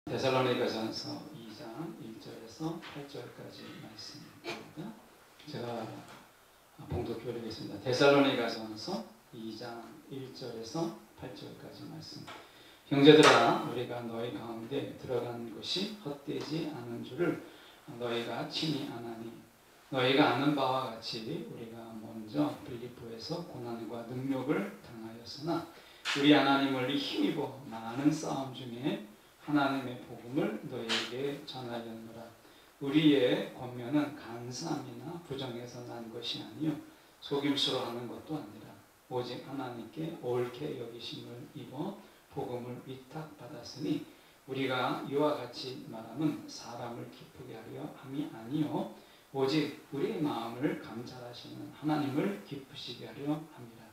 데살로니가전서 2장 1절에서 8절까지 말씀입니다. 제가 봉독 교리겠습니다. 데살로니가전서 2장 1절에서 8절까지 말씀. 형제들아, 우리가 너희 가운데 들어간 것이 헛되지 않은 줄을 너희가 친히 아나니, 너희가 아는 바와 같이 우리가 먼저 빌립보에서 고난과 능력을 당하였으나 우리 하나님을 힘입어 많은 싸움 중에 하나님의 복음을 너희에게 전하였노라. 우리의 권면은 간사함이나 부정에서 난 것이 아니요 속임수로 하는 것도 아니라 오직 하나님께 옳게 여기심을 입어 복음을 위탁받았으니 우리가 이와 같이 말하면 사람을 기쁘게 하려 함이 아니요 오직 우리의 마음을 감찰하시는 하나님을 기쁘시게 하려 함이라.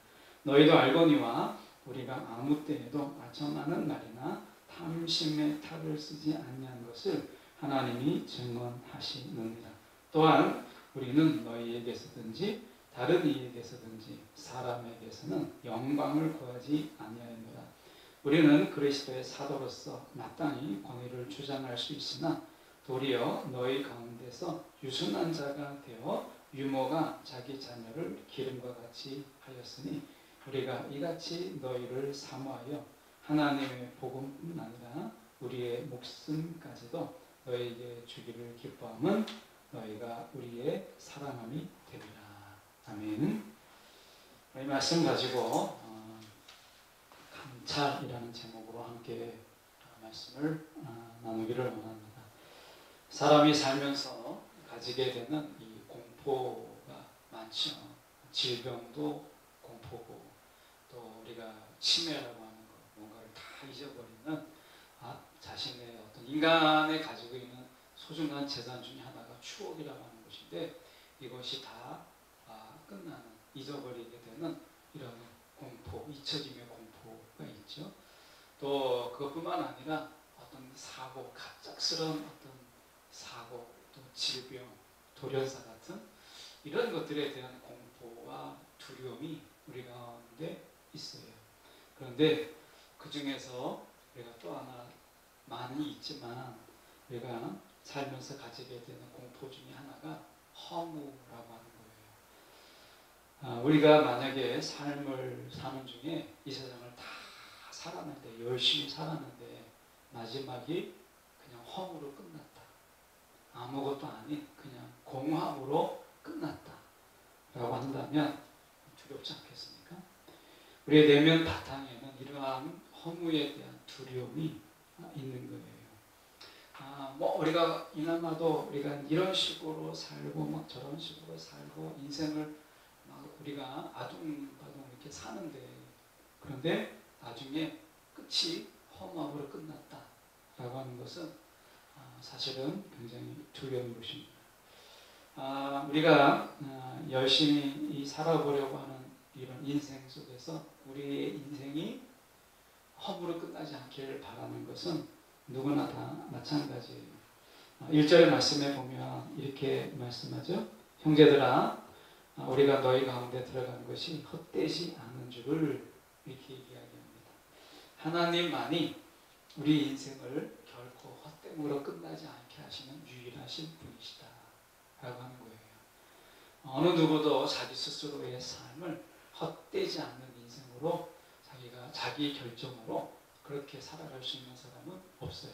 너희도 알거니와 우리가 아무 때에도 아첨하는 말이나 탐심의 탈을 쓰지 아니한 것을 하나님이 증언하시느니라. 또한 우리는 너희에게서든지 다른 이에게서든지 사람에게서는 영광을 구하지 아니하였노라. 우리는 그리스도의 사도로서 마땅히 권위를 주장할 수 있으나 도리어 너희 가운데서 유순한 자가 되어 유모가 자기 자녀를 기름과 같이 하였으니 우리가 이같이 너희를 사모하여 하나님의 복음뿐 아니라 우리의 목숨까지도 너희에게 주기를 기뻐함은 너희가 우리의 사랑함이 되리라. 아멘. 이 말씀 가지고 감찰이라는 제목으로 함께 말씀을 나누기를 원합니다. 사람이 살면서 가지게 되는 이 공포가 많죠. 질병도 공포고, 또 우리가 치매라고 하는 것, 뭔가를 다 잊어버리는 자신의 어떤 인간의 가지고 있는 소중한 재산 중에 하나가 추억이라고 하는 것인데, 이것이 다 끝나는, 잊어버리게 되는 이런 공포, 잊혀짐의 공포가 있죠. 또 그것뿐만 아니라 어떤 사고, 갑작스러운 어떤 사고, 또 질병, 돌연사 같은 이런 것들에 대한 공포와 두려움이 우리 가운데 있어요. 그런데 그 중에서 우리가 또 하나 많이 있지만 우리가 살면서 가지게 되는 공포 중에 하나가 허무라고 하는 거예요. 우리가 만약에 삶을 사는 중에 이 세상을 다 살았는데, 열심히 살았는데 마지막이 그냥 허무로 끝났다, 아무것도 아닌 그냥 공허함으로 끝났다 라고 한다면 두렵지 않겠습니까? 우리의 내면 바탕에는 이러한 허무에 대한 두려움이 있는 거예요. 우리가 이나마도 우리가 이런 식으로 살고 저런 식으로 살고 인생을 우리가 아둥바둥 이렇게 사는데, 그런데 나중에 끝이 허무함으로 끝났다라고 하는 것은 사실은 굉장히 두려운 것입니다. 우리가 열심히 살아보려고 하는 이런 인생 속에서 우리의 인생이 허무로 끝나지 않기를 바라는 것은 누구나 다 마찬가지예요. 1절의 말씀에 보면 이렇게 말씀하죠. 형제들아, 우리가 너희 가운데 들어간 것이 헛되지 않은 줄을 이렇게 이야기합니다. 하나님만이 우리 인생을 결코 헛됨으로 끝나지 않게 하시는 유일하신 분이시다 라고 하는 거예요. 어느 누구도 자기 스스로의 삶을 헛되지 않는 인생으로 자기가 자기 결정으로 그렇게 살아갈 수 있는 사람은 없어요.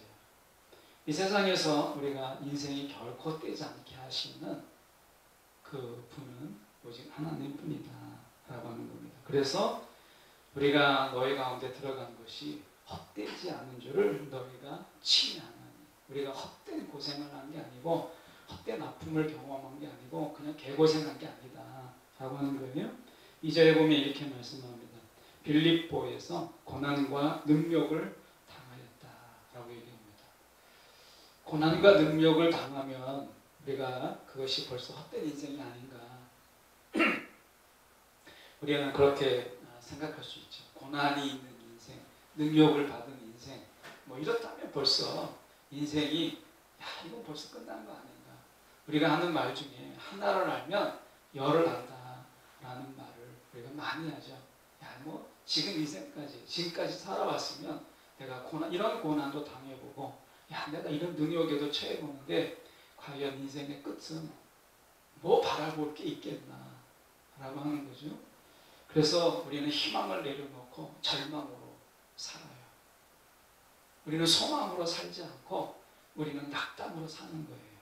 이 세상에서 우리가 인생이 결코 헛되지 않게 하시는 그 분은 오직 하나님뿐이다 라고 하는 겁니다. 그래서 우리가 너희 가운데 들어간 것이 헛되지 않은 줄을 너희가 친히 아나니, 우리가 헛된 고생을 한 게 아니고 헛된 아픔을 경험한 게 아니고 그냥 개고생한 게 아니다 라고 하는 거예요. 2절에 보면 이렇게 말씀합니다. 빌립보에서 고난과 능력을 당하였다 라고 얘기합니다. 고난과 능력을 당하면 우리가 그것이 벌써 헛된 인생이 아닌가, 우리는 그렇게 생각할 수 있죠. 고난이 있는 인생, 능력을 받은 인생, 이렇다면 벌써 인생이 이건 벌써 끝난 거 아닌가. 우리가 하는 말 중에 하나를 알면 열을 안다 라는 말을 우리가 많이 하죠. 지금 인생까지, 지금까지 살아왔으면 내가 이런 고난도 당해보고 야, 내가 이런 능력에도 처해보는데 과연 인생의 끝은 뭐 바라볼 게 있겠나 라고 하는 거죠. 그래서 우리는 희망을 내려놓고 절망으로 살아요. 우리는 소망으로 살지 않고 우리는 낙담으로 사는 거예요.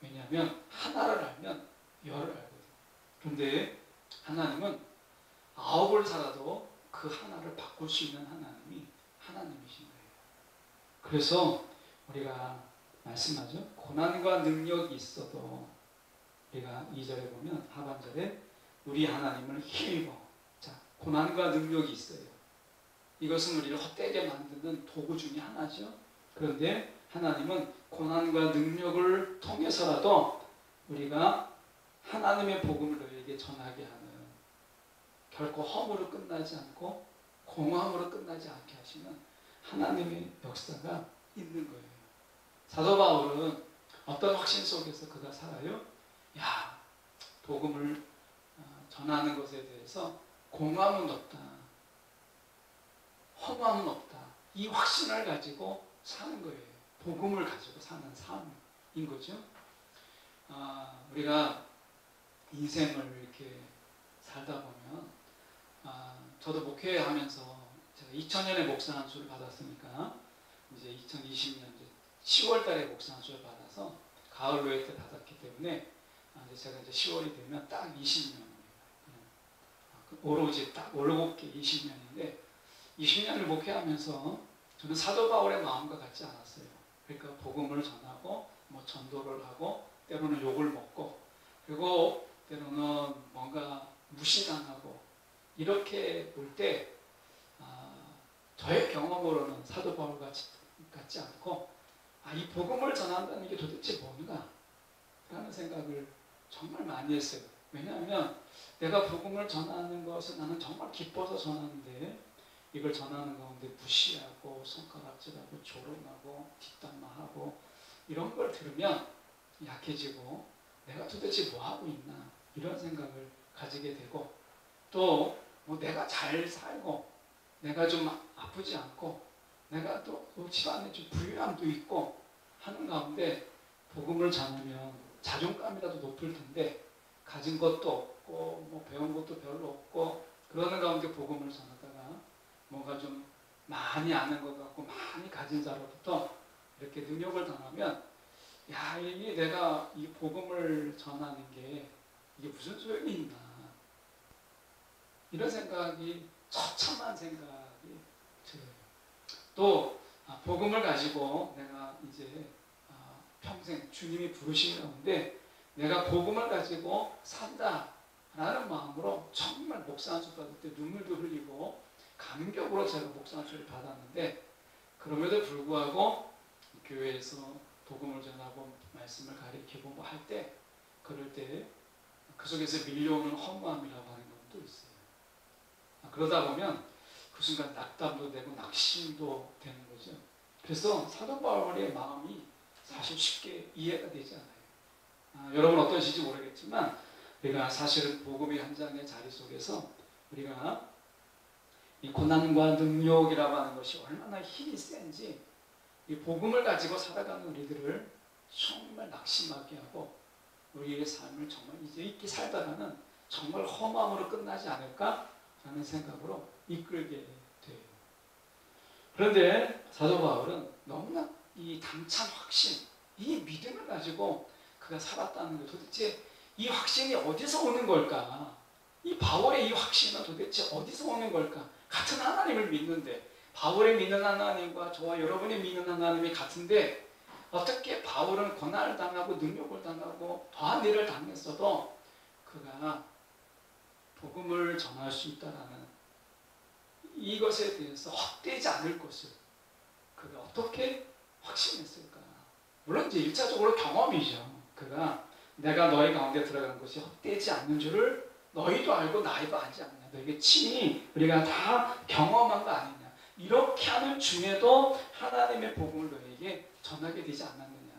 왜냐하면 하나를 알면 열을 알거든요. 그런데 하나님은 9을 살아도 그 하나를 바꿀 수 있는 하나님이 하나님이신 거예요. 그래서 우리가 말씀하죠. 고난과 능력이 있어도 우리가 2절에 보면 하반절에 우리 하나님을 힘입어. 자, 고난과 능력이 있어요. 이것은 우리를 헛되게 만드는 도구 중에 하나죠. 그런데 하나님은 고난과 능력을 통해서라도 우리가 하나님의 복음을 너희에게 전하게 하는, 결코 허무로 끝나지 않고 공허함으로 끝나지 않게 하시는 하나님의 역사가 있는 거예요. 사도 바울은 어떤 확신 속에서 그가 살아요? 야, 복음을 전하는 것에 대해서 공허함은 없다, 허무함은 없다, 이 확신을 가지고 사는 거예요. 복음을 가지고 사는 삶인 거죠. 우리가 인생을 이렇게 살다 보면, 저도 목회하면서 제가 2000년에 목사 안수를 받았으니까 이제 2020년 10월 달에 목사 안수를 받아서 가을 노예 때 받았기 때문에 제가 이제 10월이 되면 딱 20년입니다. 오로지 딱 올곧게 20년인데 20년을 목회하면서 저는 사도 바울의 마음과 같지 않았어요. 그러니까 복음을 전하고 뭐 전도를 하고 때로는 욕을 먹고 그리고 때로는 뭔가 무시당하고 이렇게 볼 때 저의 경험으로는 사도 바울 같지 않고 이 복음을 전한다는 게 도대체 뭔가 라는 생각을 정말 많이 했어요. 왜냐하면 내가 복음을 전하는 것은 나는 정말 기뻐서 전하는데 이걸 전하는 가운데 무시하고 손가락질하고 조롱하고 뒷담화하고 이런 걸 들으면 약해지고 내가 도대체 뭐 하고 있나 이런 생각을 가지게 되고 또 뭐 내가 잘 살고 내가 좀 아프지 않고 내가 또 집안에 좀 부유함도 있고 하는 가운데 복음을 전하면 자존감이라도 높을 텐데 가진 것도 없고 뭐 배운 것도 별로 없고 그러는 가운데 복음을 전하다가 뭔가 좀 많이 아는 것 같고 많이 가진 자로부터 이렇게 능력을 당하면 야, 이게 내가 이 복음을 전하는 게 이게 무슨 소용이 있나 이런 생각이 처참한 생각이 들어요. 또 복음을 가지고 내가 이제 평생 주님이 부르신 가운데 내가 복음을 가지고 산다라는 마음으로 정말 목사 안수 받을 때 눈물도 흘리고 감격으로 제가 목사 안수를 받았는데 그럼에도 불구하고 교회에서 복음을 전하고 말씀을 가리키고 뭐 할 때 그럴 때 그 속에서 밀려오는 허무함이라고 하는 것도 있어요. 그러다 보면 그 순간 낙담도 되고 낙심도 되는 거죠. 그래서 사도 바울의 마음이 사실 쉽게 이해가 되지 않아요. 여러분 어떠신지 모르겠지만 우리가 사실은 복음의 현장의 자리 속에서 우리가 이 고난과 능력이라고 하는 것이 얼마나 힘이 센지 이 복음을 가지고 살아가는 우리들을 정말 낙심하게 하고 우리의 삶을 정말 이제 있게 살다가는 정말 허무함으로 끝나지 않을까라는 생각으로 이끌게 돼요. 그런데 사도 바울은 너무나 이 당찬 확신, 이 믿음을 가지고 그가 살았다는 것, 도대체 이 확신이 어디서 오는 걸까? 이 바울의 이 확신은 도대체 어디서 오는 걸까? 같은 하나님을 믿는데 바울의 믿는 하나님과 저와 여러분의 믿는 하나님이 같은데 어떻게 바울은 고난을 당하고 능력을 당하고 더한 일을 당했어도 그가 복음을 전할 수 있다라는 이것에 대해서 헛되지 않을 것을 그가 어떻게 확신했을까? 물론 이제 1차적으로 경험이죠. 그가 내가 너희 가운데 들어간 것이 헛되지 않는 줄을 너희도 알고 나이도 알지 않냐. 너희가 친히 우리가 다 경험한 거 아니냐. 이렇게 하는 중에도 하나님의 복음을 너희에게 전하게 되지 않았느냐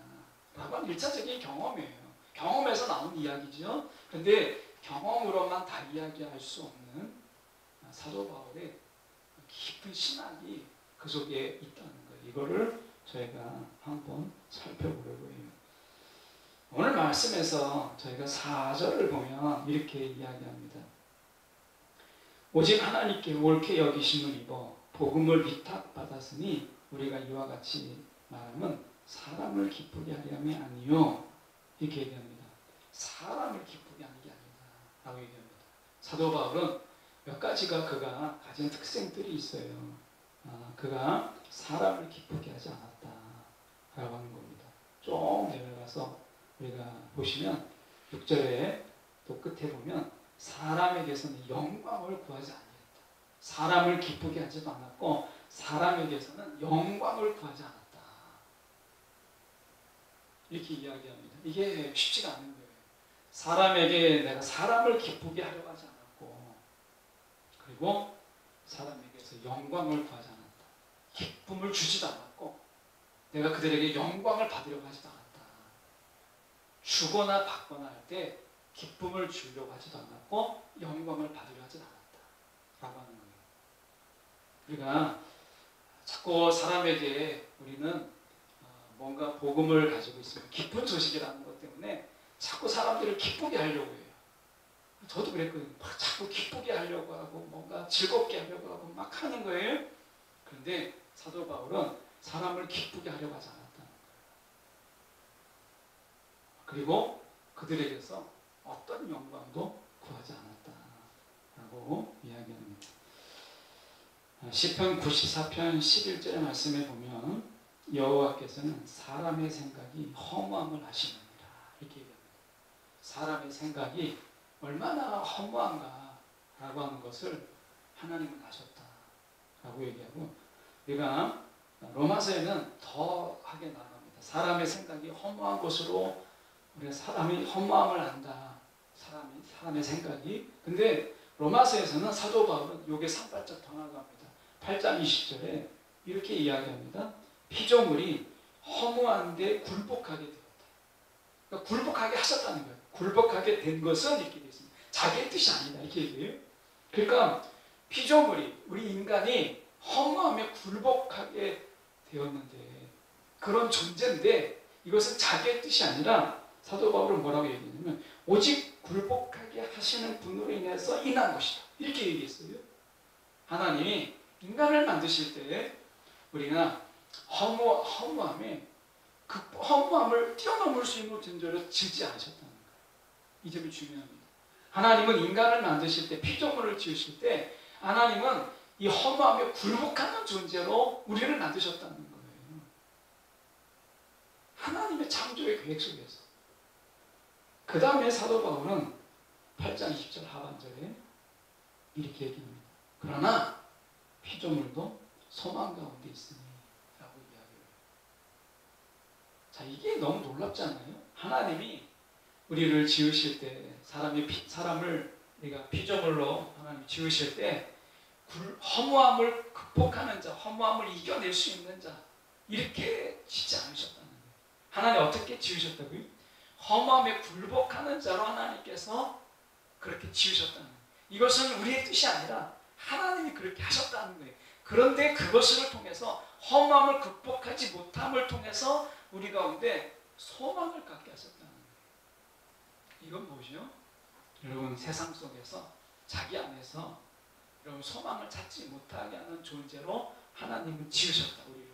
라고 하는 1차적인 경험이에요. 경험에서 나온 이야기죠. 그런데 경험으로만 다 이야기할 수 없는 사도 바울의 깊은 신학이 그 속에 있다는 거예요. 이거를 저희가 한번 살펴보려고 해요. 오늘 말씀에서 저희가 4절을 보면 이렇게 이야기합니다. 오직 하나님께 옳게 여기심을 입어 복음을 위탁받았으니 우리가 이와 같이 말하면 사람을 기쁘게 하려함이 아니요. 이렇게 얘기합니다. 사람을 기쁘게 하는 게 아니다 라고 얘기합니다. 사도 바울은 몇 가지가 그가 가진 특징들이 있어요. 그가 사람을 기쁘게 하지 않았다 라고 하는 겁니다. 좀 내려가서 우리가 보시면 6절에 또 끝에 보면 사람에게서는 영광을 구하지 아니했다. 사람을 기쁘게 하지도 않았고 사람에게서는 영광을 구하지 않았다. 이렇게 이야기합니다. 이게 쉽지가 않은 거예요. 사람에게 내가 사람을 기쁘게 하려고 하지 않았고 그리고 사람에게서 영광을 구하지 않았다. 기쁨을 주지도 않았고 내가 그들에게 영광을 받으려고 하지도 않았다. 주거나 받거나 할 때 기쁨을 주려고 하지도 않았고 영광을 받으려 하지도 않았다 라고 하는 거예요. 우리가 자꾸 사람에게 우리는 뭔가 복음을 가지고 있으면 기쁜 소식이라는 것 때문에 자꾸 사람들을 기쁘게 하려고 해요. 저도 그랬거든요. 막 자꾸 기쁘게 하려고 하고 뭔가 즐겁게 하려고 하고 막 하는 거예요. 그런데 사도 바울은 사람을 기쁘게 하려고 하지 않았다는 거예요. 그리고 그들에게서 어떤 영광도 구하지 않았다라고 이야기합니다. 시편 94편 11절의 말씀에 보면 여호와께서는 사람의 생각이 허무함을 하시느니라 이렇게 얘기합니다. 사람의 생각이 얼마나 허무한가 라고 하는 것을 하나님은 아셨다라고 얘기하고 우리가 로마서에는 더하게 나갑니다. 사람의 생각이 허무한 것으로 우리가 사람이 허무함을 안다. 사람의 생각이. 근데 로마서에서는 사도 바울은 요게 상발짝 더 나갑니다. 8장 20절에 이렇게 이야기합니다. 피조물이 허무한데 굴복하게 되었다. 그러니까 굴복하게 하셨다는 거예요. 굴복하게 된 것은 이렇게 되어 있습니다. 자기의 뜻이 아니다. 이렇게 얘기해요. 그러니까 피조물이 우리 인간이 허무함에 굴복하게 되었는데 그런 존재인데 이것은 자기의 뜻이 아니라 사도 바울은 뭐라고 얘기했냐면 오직 굴복하게 하시는 분으로 인해서 인한 것이다. 이렇게 얘기했어요. 하나님이 인간을 만드실 때 우리가 허무함에 그 허무함을 뛰어넘을 수 있는 존재로 지지 않으셨다는 거예요. 이 점이 중요합니다. 하나님은 인간을 만드실 때 피조물을 지으실 때 하나님은 이 허무함에 굴복하는 존재로 우리를 만드셨다는 거예요. 하나님의 창조의 계획 속에서. 그 다음에 사도 바울은 8장 20절 하반절에 이렇게 얘기합니다. 그러나 피조물도 소망 가운데 있으니 라고 이야기해요. 자, 이게 너무 놀랍지 않아요? 하나님이 우리를 지으실 때 사람을 우리가 피조물로 하나님 지으실 때 허무함을 극복하는 자, 허무함을 이겨낼 수 있는 자 이렇게 짓지 않으셨다는 거예요. 하나님 어떻게 지으셨다고요? 허무함에 굴복하는 자로 하나님께서 그렇게 지으셨다는 거예요. 이것은 우리의 뜻이 아니라 하나님이 그렇게 하셨다는 거예요. 그런데 그것을 통해서 허무함을 극복하지 못함을 통해서 우리 가운데 소망을 갖게 하셨다는 거예요. 이건 뭐죠? 여러분 세상 속에서 자기 안에서 여러분 소망을 찾지 못하게 하는 존재로 하나님은 지으셨다 우리를.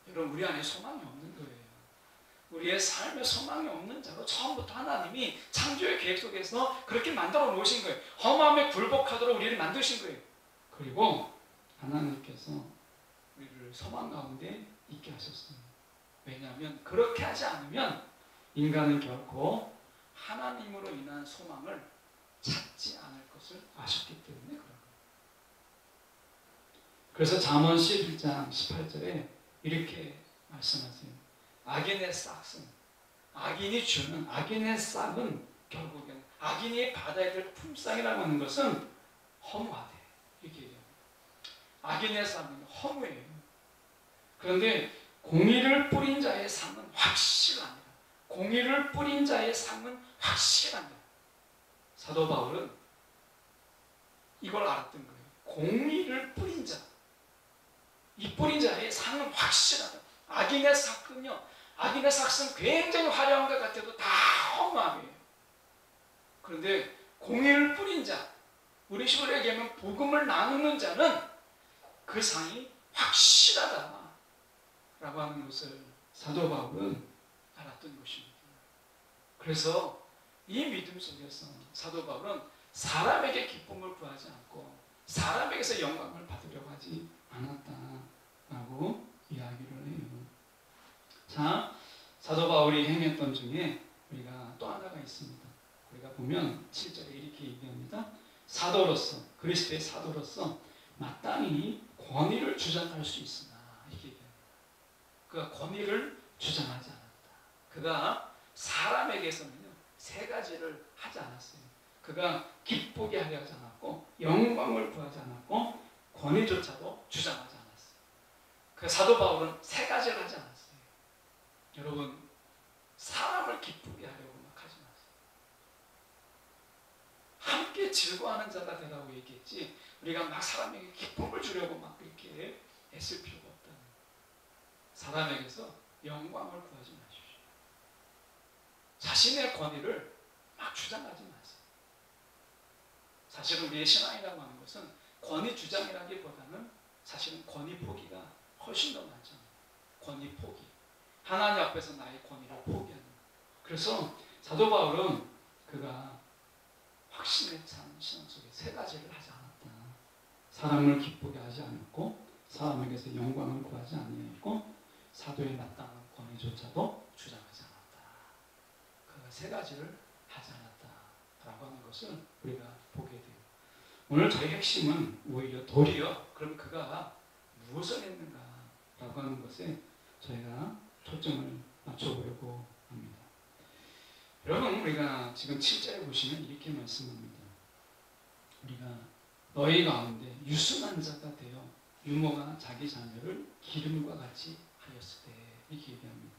여러분 우리 안에 소망이 없는 거예요. 우리의 삶에 소망이 없는 자로 처음부터 하나님이 창조의 계획 속에서 그렇게 만들어 놓으신 거예요. 허무함에 굴복하도록 우리를 만드신 거예요. 그리고 하나님께서 우리를 소망 가운데 있게 하셨어요. 왜냐하면 그렇게 하지 않으면 인간은 결코 하나님으로 인한 소망을 찾지 않을 것을 아셨기 때문에 그런 거예요. 그래서 잠언 11장 18절에 이렇게 말씀하세요. 악인의 싹은 악인이 주는 악인의 싹은 결국엔 악인이 받아야 될 품삯이라고 하는 것은 허무하대. 이렇게 얘기합니다. 악인의 싹은 허무해요. 그런데 공의를 뿌린 자의 상은 확실합니다. 공의를 뿌린 자의 상은 확실합니다. 사도 바울은 이걸 알았던 거예요. 공의를 뿌린 자. 이 뿌린 자의 상은 확실하다. 악인의 삭은요, 악인의 삭은 굉장히 화려한 것 같아도 다 험함이에요. 그런데 공의를 뿌린 자, 우리 식으로 얘기하면 복음을 나누는 자는 그 상이 확실하다 라고 하는 것을 사도 바울은 알았던 것입니다. 그래서 이 믿음 속에서 사도 바울은 사람에게 기쁨을 구하지 않고 사람에게서 영광을 받으려고 하지 않았다라고 이야기를 해요. 자, 사도 바울이 행했던 중에 우리가 또 하나가 있습니다. 우리가 보면 7절에 이렇게 얘기합니다. 사도로서, 그리스도의 사도로서 마땅히 권위를 주장할 수 있으나, 이렇게 얘기합니다. 그가 권위를 주장하지 않았다. 그가 사람에게서는요, 세 가지를 하지 않았어요. 그가 기쁘게 하려 하지 않았고, 영광을 구하지 않았고, 권위조차도 주장하지 않았어요. 그 사도 바울은 세 가지를 하지 않았어요. 여러분, 사람을 기쁘게 하려고 막 하지 마세요. 함께 즐거워하는 자가 되라고 얘기했지, 우리가 막 사람에게 기쁨을 주려고 막 그렇게 애쓸 필요가 없다는 거예요. 사람에게서 영광을 구하지 마십시오. 자신의 권위를 막 주장하지 마세요. 사실은 우리의 신앙이라고 하는 것은 권위 주장이라기보다는 사실은 권위 포기가 훨씬 더 많잖아요. 권위 포기. 하나님 앞에서 나의 권위를 포기하는 것. 그래서 사도 바울은 그가 확신에 찬 신앙 속에 세 가지를 하지 않았다. 사람을 기쁘게 하지 않았고, 사람에게서 영광을 구하지 아니했고, 사도에 마땅한 권위조차도 주장하지 않았다. 그가 세 가지를 하지 않았다라고 하는 것을 우리가 보게 돼요. 오늘 저희 핵심은 오히려 도리어 그럼 그가 무엇을 했는가라고 하는 것에 저희가 초점을 맞춰보려고 합니다. 여러분, 우리가 지금 7절에 보시면 이렇게 말씀합니다. 우리가 너희 가운데 유순한 자가 되어 유모가 자기 자녀를 기름과 같이 하였을 때, 이렇게 얘기합니다.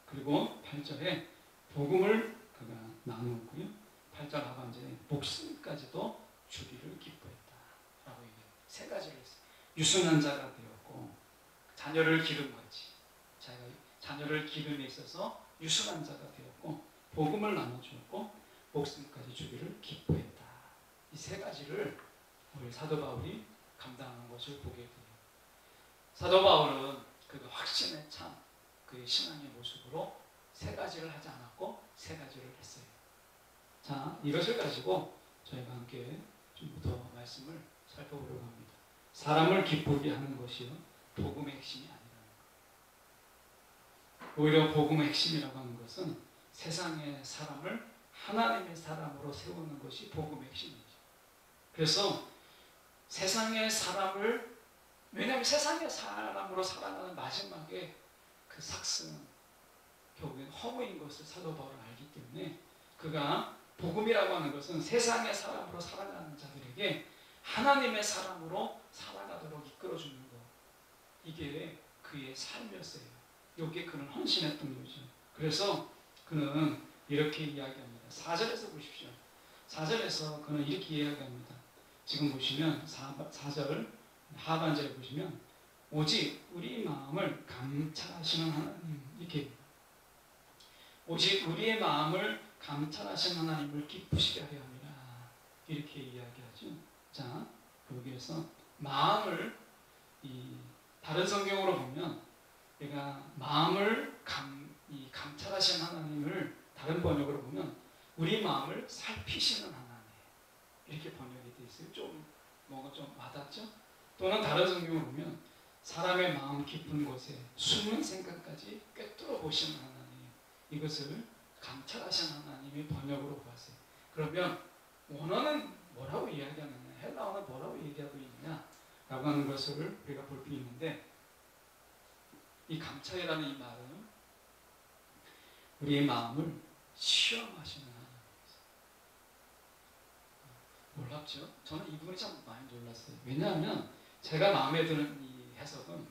그리고 8절에 복음을 그가 나누었고요. 8절 하반절에 목숨까지도 주기를 기뻐했다 라고 얘기해요. 세 가지를 했어요. 유순한 자가 되었고, 자녀를 기름같이, 자기가 자녀를 기름에 있어서 유순한 자가 되었고, 복음을 나눠주었고, 목숨까지 주기를 기뻐했다. 이 세 가지를 우리 사도 바울이 감당한 것을 보게 돼요. 사도 바울은 그가 확신에 찬 그의 신앙의 모습으로 세 가지를 하지 않았고 세 가지를 했어요. 자, 이것을 가지고 저희가 함께 좀 더 말씀을 살펴보려고 합니다. 사람을 기쁘게 하는 것이요, 복음의 핵심이 아니라는 것. 오히려 복음의 핵심이라고 하는 것은 세상의 사람을 하나님의 사람으로 세우는 것이 복음의 핵심이죠. 그래서 세상의 사람을, 왜냐하면 세상의 사람으로 살아가는 마지막에 그 삭스는 결국엔 허무인 것을 사도 바울은 알기 때문에 그가 복음이라고 하는 것은 세상의 사람으로 살아가는 자들에게 하나님의 사람으로 살아가도록 이끌어주는 것, 이게 그의 삶이었어요. 여기에 그는 헌신했던 거죠. 그래서 그는 이렇게 이야기합니다. 4절에서 보십시오. 4절에서 그는 이렇게 이야기합니다. 지금 보시면 4절 하반절에 보시면 오직 우리 마음을 감찰하시는 하나님, 이렇게, 오직 우리의 마음을 감찰하시는 하나님을 기쁘시게 하려 합니다. 이렇게 이야기하죠. 자, 여기에서 마음을, 다른 성경으로 보면 내가 마음을 감찰하시는 하나님을 다른 번역으로 보면 우리 마음을 살피시는 하나님, 이렇게 번역이 되어 있어요. 좀 뭔가 좀 와닿죠? 또는 다른 성경을 보면 사람의 마음 깊은 곳에 숨은 생각까지 꿰뚫어 보시는 하나님, 이것을 감찰하시는 하나님의 번역으로 보았어요. 그러면 원어는 뭐라고 이야기하느냐, 헬라어는 뭐라고 얘기하고 있느냐 라고 하는 것을 우리가 볼 필요 있는데, 이 감찰이라는 이 말은 우리의 마음을 시험하시는 하나님이세요. 놀랍죠? 저는 이 부분이 참 많이 놀랐어요. 왜냐하면 제가 마음에 드는 이 해석은,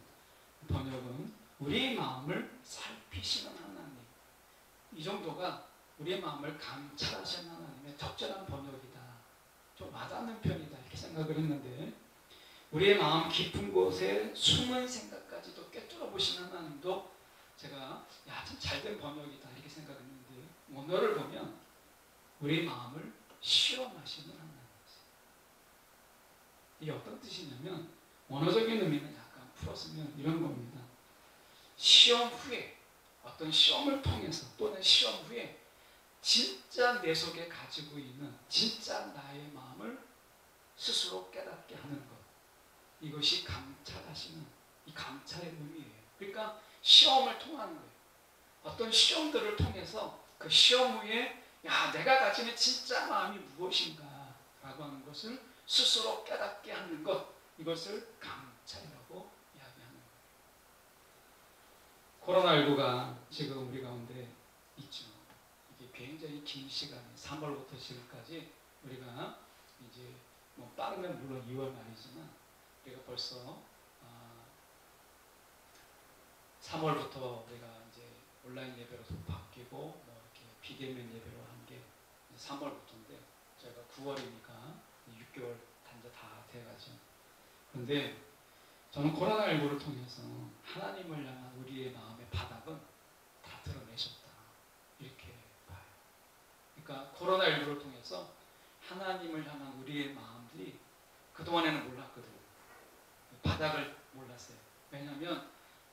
번역은 우리의 마음을 살피시는 하나님, 이 정도가 우리의 마음을 감찰하시는 하나님의 적절한 번역이다, 좀 와닿는 편이다, 이렇게 생각을 했는데, 우리의 마음 깊은 곳에 숨은 생각까지도 꿰뚫어 보시는 하나님도 제가 참 잘된 번역이다 이렇게 생각했는데 원어를 보면 우리 마음을 시험하시는 하나님이세요. 이게 어떤 뜻이냐면 원어적인 의미는 약간 풀었으면 이런 겁니다. 시험 후에 어떤 시험을 통해서 또는 시험 후에 진짜 내 속에 가지고 있는 진짜 나의 마음을 스스로 깨닫게 하는 것. 이것이 감찰하시는 이 감찰의 의미예요. 그러니까 시험을 통하는 거예요. 어떤 시험들을 통해서 그 시험 후에 내가 가지는 진짜 마음이 무엇인가 라고 하는 것을 스스로 깨닫게 하는 것. 이것을 감찰이라고 이야기하는 거예요. 코로나19가 지금 우리 가운데 있죠. 이게 굉장히 긴 시간, 3월부터 지금까지 우리가 이제 뭐 빠르면 물론 2월 말이지만 우리가 벌써 3월부터 우리가 이제 온라인 예배로 바뀌고 뭐 이렇게 비대면 예배로 한 게 3월부터인데 저희가 9월이니까 6개월 단자 다 돼가죠. 그런데 저는 코로나19를 통해서 하나님을 향한 우리의 마음의 바닥은 다 드러내셨다 이렇게 봐요. 그러니까 코로나19를 통해서 하나님을 향한 우리의 마음들이 그동안에는 몰랐거든요. 바닥을 몰랐어요. 왜냐하면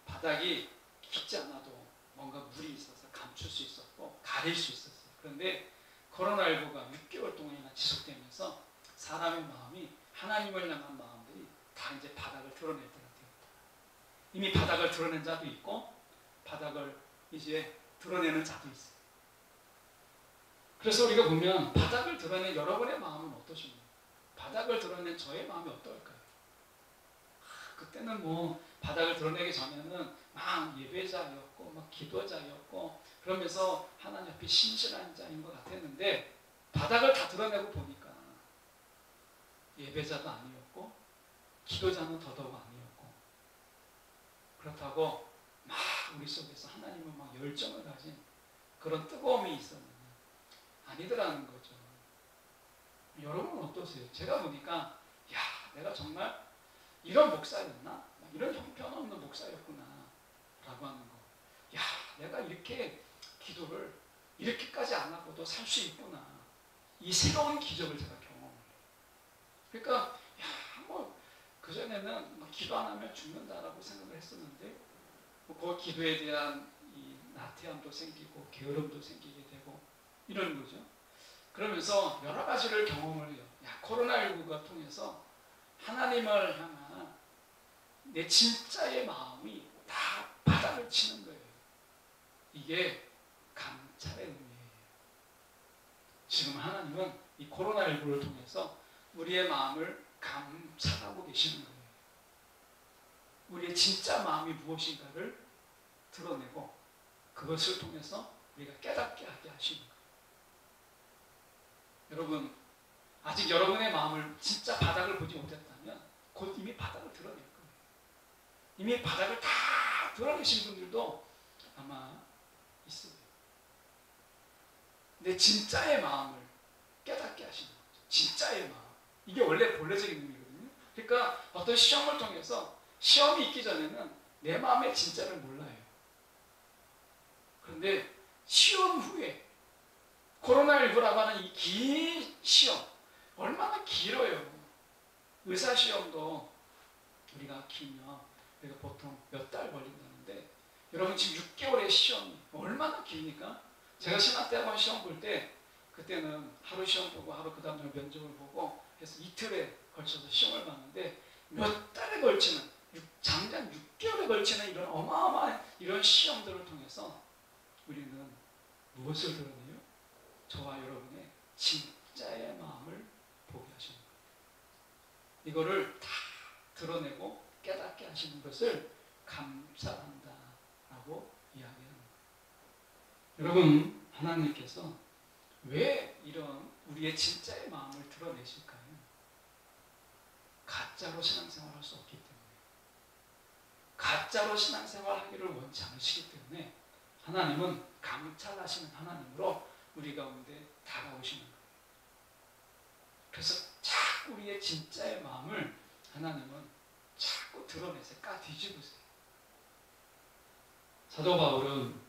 바닥이 깊지 않아도 뭔가 물이 있어서 감출 수 있었고 가릴 수 있었어요. 그런데 코로나19가 6개월 동안이나 지속되면서 사람의 마음이 하나님을 향한 마음들이 다 이제 바닥을 드러낼 때가 되었다. 이미 바닥을 드러낸 자도 있고 바닥을 이제 드러내는 자도 있어요. 그래서 우리가 보면 바닥을 드러낸 여러분의 마음은 어떠십니까? 바닥을 드러낸 저의 마음이 어떨까요? 그때는 뭐 바닥을 드러내기 전에는 막 예배자였고 막 기도자였고 그러면서 하나님 앞에 신실한 자인 것 같았는데 바닥을 다 드러내고 보니까 예배자도 아니었고 기도자는 더더욱 아니었고 그렇다고 막 우리 속에서 하나님은 막 열정을 가진 그런 뜨거움이 있었는데 아니더라는 거죠. 여러분은 어떠세요? 제가 보니까 내가 정말 이런 목사였나? 이런 형편없는 목사였구나 라고 하는 거. 내가 이렇게 기도를 이렇게까지 안 하고도 살 수 있구나. 이 새로운 기적을 제가 경험을 해요. 그러니까 뭐 그전에는 뭐 기도 안 하면 죽는다라고 생각을 했었는데 그 기도에 대한 이 나태함도 생기고 게으름도 생기게 되고 이런 거죠. 그러면서 여러 가지를 경험을 해요. 코로나19가 통해서 하나님을 향한 내 진짜의 마음이 다 바닥을 치는 거예요. 이게 감찰의 의미예요. 지금 하나님은 이 코로나19를 통해서 우리의 마음을 감찰하고 계시는 거예요. 우리의 진짜 마음이 무엇인가를 드러내고 그것을 통해서 우리가 깨닫게 하게 하시는 거예요. 여러분, 아직 여러분의 마음을 진짜 바닥을 보지 못했다면 곧 이미 바닥을 드러낼 거예요. 이미 바닥을 다 드러내신 분들도 아마 있어요. 내 진짜의 마음을 깨닫게 하시는 거죠. 진짜의 마음. 이게 원래 본래적인 의미거든요. 그러니까 어떤 시험을 통해서 시험이 있기 전에는 내 마음의 진짜를 몰라요. 그런데 시험 후에 코로나19라고 하는 이 긴 시험 얼마나 길어요. 의사시험도 우리가 길면 우리가 보통 몇 달 걸린다는데 여러분 지금 6개월의 시험이 얼마나 기니까 제가 신학대학원 시험 볼 때 그때는 하루 시험 보고 하루 그 다음날 면접을 보고 해서 이틀에 걸쳐서 시험을 봤는데 몇 달에 걸치는 장장 6개월에 걸치는 이런 어마어마한 이런 시험들을 통해서 우리는 무엇을 드러내요? 저와 여러분의 진짜의 마음을 보게 하시는 거예요. 이거를 다 드러내고 깨닫게 하시는 것을 감사한다라고 이야기하는 거예요. 여러분, 하나님께서 왜 이런 우리의 진짜의 마음을 드러내실까요? 가짜로 신앙생활할 수 없기 때문에, 가짜로 신앙생활 하기를 원치 않으시기 때문에 하나님은 감찰하시는 하나님으로 우리 가운데 다가오시는 거예요. 그래서 자꾸 우리의 진짜의 마음을 하나님은 자꾸 드러내세요. 까 뒤집으세요. 사도 바울은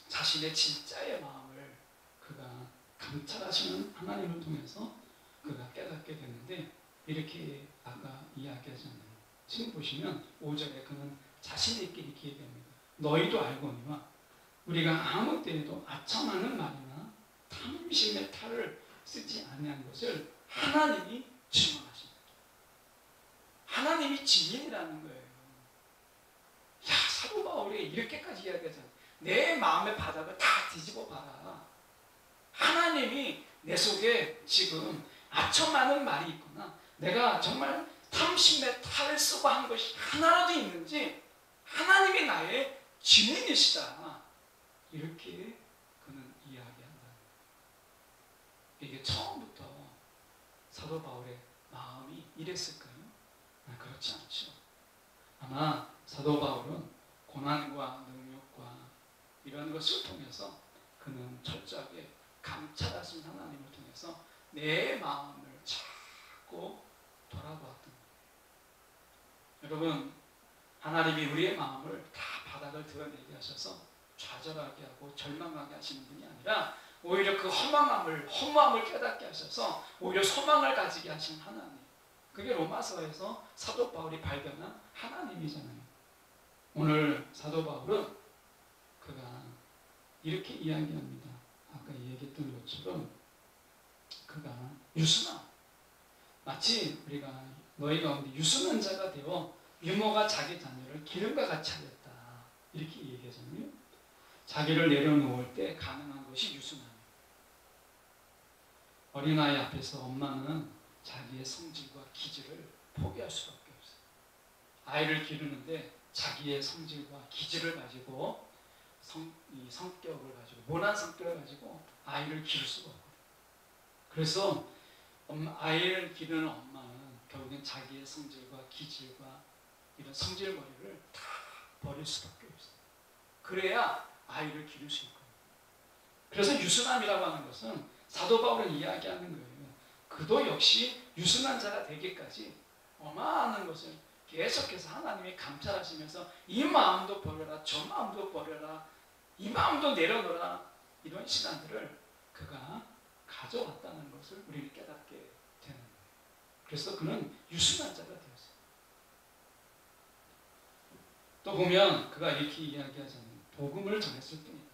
자신의 진짜의 마음을 그가 감찰하시는 하나님을 통해서 그가 깨닫게 됐는데, 이렇게 아까 이야기하잖아요. 지금 보시면 5절에 그는 자신에게 기회됩니다. 너희도 알거니와 우리가 아무 때에도 아첨하는 말이나 탐심의 탈을 쓰지 아니한 것을 하나님이 증언하십니다. 하나님이 증인이라는 거예요. 야, 사도 바울이 이렇게까지 이야기하잖아요. 내 마음의 바닥을 다 뒤집어 봐라. 하나님이 내 속에 지금 아첨하는 말이 있거나 내가 정말 탐심의 탈을 쓰고 한 것이 하나라도 있는지 하나님이 나의 증인이시다. 이렇게 그는 이야기한다. 이게 처음부터 사도 바울의 마음이 이랬을까요? 그렇지 않죠. 아마 사도 바울은 고난과 능력과 이런 것을 통해서 그는 철저하게 감찰하신 하나님을 통해서 내 마음을 자꾸 돌아보았던 거예요. 여러분, 하나님이 우리의 마음을 다 바닥을 드러내게 하셔서 좌절하게 하고 절망하게 하시는 분이 아니라 오히려 그 허무함을 깨닫게 하셔서 오히려 소망을 가지게 하시는 하나님. 그게 로마서에서 사도 바울이 발견한 하나님이잖아요. 오늘 사도 바울은 그가 이렇게 이야기합니다. 아까 얘기했던 것처럼 그가 유순함, 마치 우리가 너희 가운데 유순한 자가 되어 유모가 자기 자녀를 기름과 같이 하였다, 이렇게 얘기하잖아요. 자기를 내려놓을 때 가능한 것이 유순함이에요. 어린아이 앞에서 엄마는 자기의 성질과 기질을 포기할 수밖에 없어요. 아이를 기르는데 자기의 성질과 기질을 가지고 이 성격을 가지고 모난 성격을 가지고 아이를 기를 수가 없거든요. 그래서 아이를 기르는 엄마는 결국엔 자기의 성질과 기질과 이런 성질머리를 다 버릴 수밖에 없어요. 그래야 아이를 기를 수 있거든요. 그래서 유순함이라고 하는 것은 사도 바울은 이야기하는 거예요. 그도 역시 유순한 자가 되기까지 어마어마한 것을 계속해서 하나님이 감찰하시면서 이 마음도 버려라, 저 마음도 버려라, 이 마음도 내려놓으라, 이런 시간들을 그가 가져왔다는 것을 우리는 깨닫게 되는 거예요. 그래서 그는 유순한 자가 되었어요. 또 보면 그가 이렇게 이야기하잖아요. 복음을 전했을 뿐이다.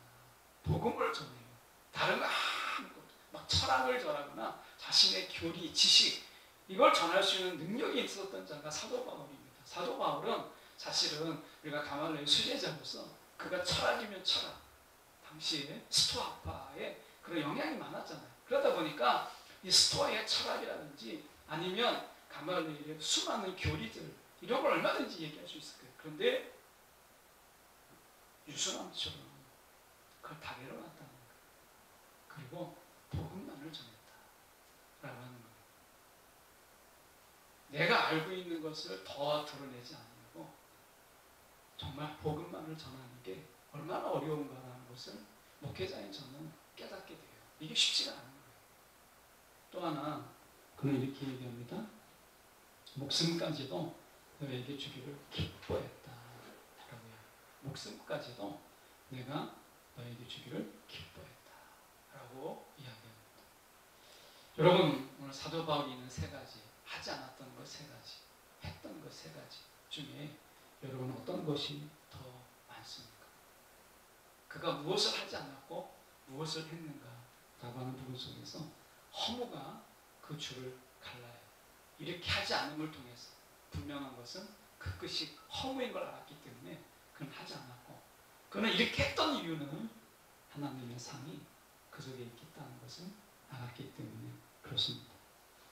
복음을 전해요. 다른 거 아무것도, 막 철학을 전하거나 자신의 교리, 지식, 이걸 전할 수 있는 능력이 있었던 자가 사도 바울입니다. 사도 바울은 사실은 우리가 가말리엘 수제자로서 그가 철학이면 철학, 당시에 스토아파의 그런 영향이 많았잖아요. 그러다 보니까 이 스토아의 철학이라든지 아니면 가말리엘의 수많은 교리들, 이런 걸 얼마든지 얘기할 수 있을 거예요. 그런데 유순함처럼 그걸 다 내려놨다는 거예요. 그리고 복음만을 전했다라고 하는 거예요. 내가 알고 있는 것을 더 드러내지 않으려고 정말 복음만을 전하는 게 얼마나 어려운가라는 것을 목회자인 저는 깨닫게 돼요. 이게 쉽지가 않은 거예요. 또 하나 그는 이렇게 얘기합니다. 목숨까지도 너에게 주기를 기뻐했다. 목숨까지도 내가 너에게 주기를 기뻐했다. 라고 이야기합니다. 여러분, 오늘 사도 바울이 있는 세 가지, 하지 않았던 것 세 가지, 했던 것 세 가지 중에 여러분 어떤 것이 더 많습니까? 그가 무엇을 하지 않았고 무엇을 했는가 라고 하는 부분 속에서 허무가 그 줄을 갈라요. 이렇게 하지 않음을 통해서 분명한 것은 그 끝이 허무인 걸 알았기 때문에 그는 하지 않았고, 그는 이렇게 했던 이유는 하나님의 상이 그 속에 있겠다는 것을 알았기 때문에 그렇습니다.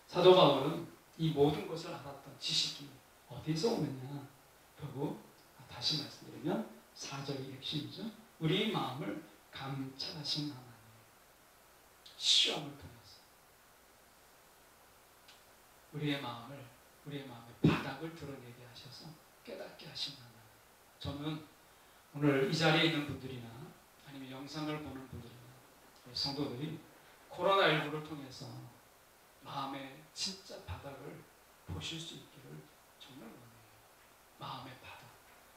사도 바울은 이 모든 것을 알았던 지식이 어디서 오느냐? 결국 다시 말씀드리면 4절이 핵심이죠. 우리 마음을 감찰하신 하나님, 시험을 통해서 우리의 마음의 바닥을 드러내게 하셔서 깨닫게 하신 하나님. 저는 오늘 이 자리에 있는 분들이나 아니면 영상을 보는 분들이나 성도들이 코로나19를 통해서 마음의 진짜 바닥을 보실 수 있기를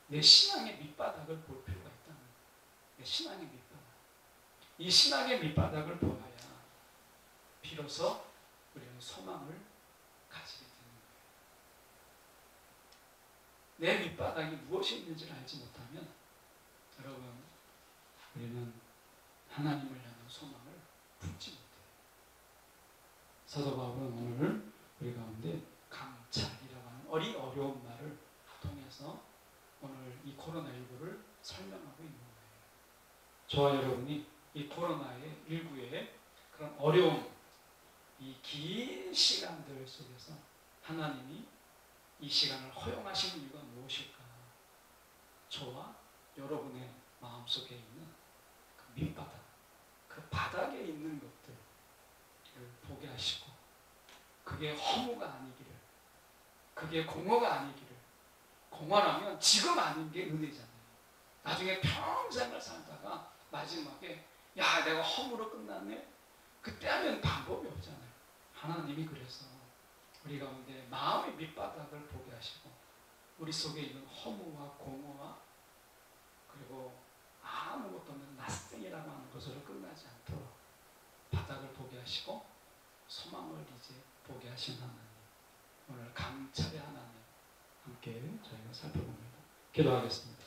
내 신앙의 밑바닥을 볼 필요가 있다는 거예요. 내 신앙의 밑바닥. 이 신앙의 밑바닥을 보아야 비로소 우리는 소망을 가지게 되는 거예요. 내 밑바닥이 무엇이 있는지를 알지 못하면 여러분 우리는 하나님을 향한 소망을 품지 못해요. 사도 바울은 오늘 우리 가운데 감찰이라고 하는 어려운 말을 통해서 오늘 이 코로나19를 설명하고 있는 거예요. 저와 여러분이 이 코로나19의 그런 어려움, 이 긴 시간들 속에서 하나님이 이 시간을 허용하신 이유가 무엇일까? 저와 여러분의 마음속에 있는 그 밑바닥, 그 바닥에 있는 것들을 보게 하시고 그게 허무가 아니기를, 그게 공허가 아니기를. 공허라면 지금 아닌 게 은혜잖아요. 나중에 평생을 살다가 마지막에 야 내가 허무로 끝났네. 그때 하면 방법이 없잖아요. 하나님이 그래서 우리 가운데 마음의 밑바닥을 보게 하시고 우리 속에 있는 허무와 공허와 그리고 아무것도 없는 낯생이라고 하는 것으로 끝나지 않도록 바닥을 보게 하시고 소망을 이제 보게 하신 하나님, 오늘 감찰의 하나님 함께 저희가 살펴봅니다. 기도하겠습니다.